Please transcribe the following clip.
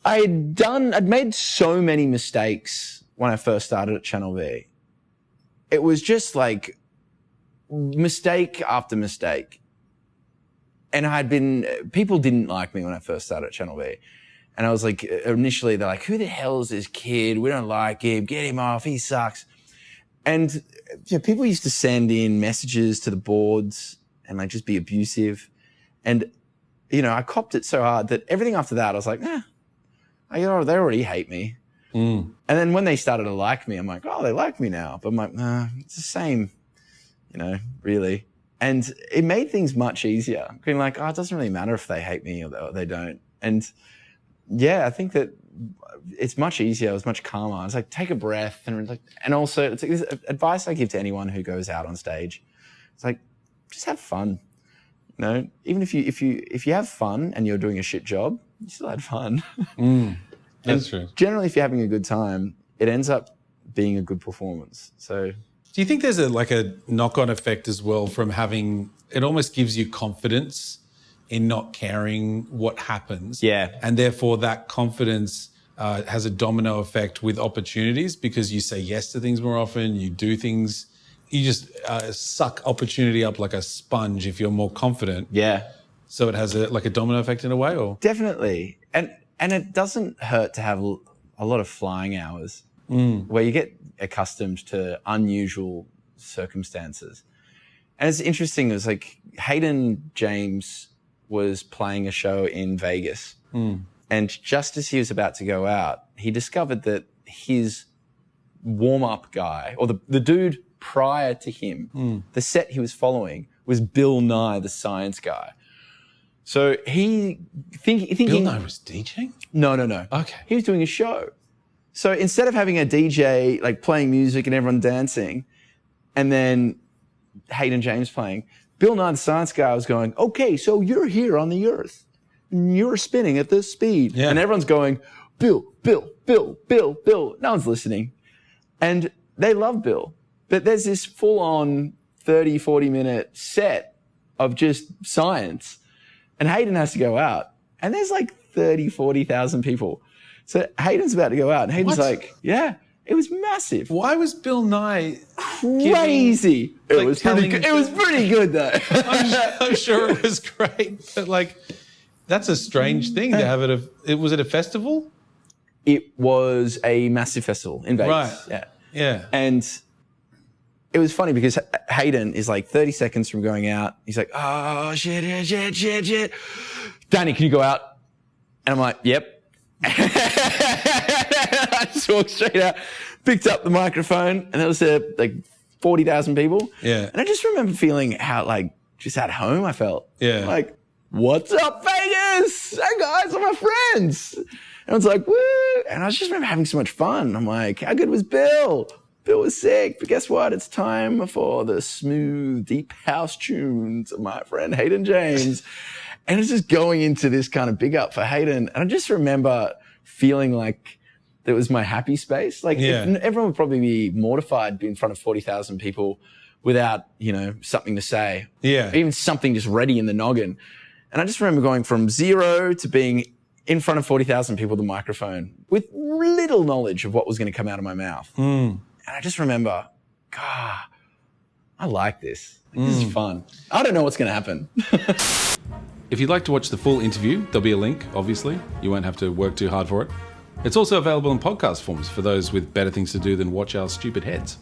I'd made so many mistakes when I first started at Channel V. It was just like mistake after mistake. And people didn't like me when I first started at Channel V. And I was like, initially they're like, who the hell is this kid? We don't like him. Get him off. He sucks. And people used to send in messages to the boards and like just be abusive. And, I copped it so hard that everything after that, I was like, they already hate me. And then when they started to like me, I'm like, oh, they like me now. But I'm like, nah, it's the same, really. And it made things much easier. Being like, oh, it doesn't really matter if they hate me or they don't. And yeah, I think that it's much easier. It was much calmer. I was like, take a breath. And also, it's like this advice I give to anyone who goes out on stage. It's like, just have fun. Even if you have fun and you're doing a shit job, you still had fun. That's true. Generally, if you're having a good time, it ends up being a good performance. So, do you think there's a knock-on effect as well from having, it almost gives you confidence in not caring what happens? Yeah. And therefore that confidence has a domino effect with opportunities because you say yes to things more often, you do things, you just suck opportunity up like a sponge if you're more confident. Yeah. So it has a domino effect in a way, or? Definitely. And it doesn't hurt to have a lot of flying hours where you get accustomed to unusual circumstances. And it's interesting, it was like Hayden James was playing a show in Vegas. And just as he was about to go out, he discovered that his warm-up guy, or the dude prior to him, the set he was following, was Bill Nye, the science guy. So thinking Bill Nye was DJing? No. Okay. He was doing a show. So instead of having a DJ like playing music and everyone dancing, and then Hayden James playing, Bill Nye the Science Guy was going, okay, so you're here on the Earth, and you're spinning at this speed. Yeah. And everyone's going, Bill. No one's listening. And they love Bill. But there's this full-on 30, 40-minute set of just science. And Hayden has to go out. And there's like 30, 40,000 people. So Hayden's about to go out. And Hayden's like, yeah, it was massive. Why was Bill Nye crazy? It was pretty good though. I'm sure it was great. But that's a strange thing to have was it a festival? It was a massive festival in Vegas. Right. Yeah. And it was funny because Hayden is like 30 seconds from going out. He's like, oh, shit. Danny, can you go out? And I'm like, yep. I just walked straight out, picked up the microphone, and there was like 40,000 people. Yeah. And I just remember feeling how just at home I felt. Yeah. Like, what's up, Vegas? Hey guys, I'm my friends. And I was like, woo. And I just remember having so much fun. I'm like, how good was Bill? Bill was sick, but guess what? It's time for the smooth, deep house tunes of my friend Hayden James. And it's just going into this kind of big up for Hayden. And I just remember feeling like that was my happy space. Everyone would probably be mortified being in front of 40,000 people without, something to say. Yeah. Even something just ready in the noggin. And I just remember going from zero to being in front of 40,000 people with a microphone with little knowledge of what was going to come out of my mouth. And I just remember, God, I like this. This is fun. I don't know what's going to happen. If you'd like to watch the full interview, there'll be a link, obviously. You won't have to work too hard for it. It's also available in podcast forms for those with better things to do than watch our stupid heads.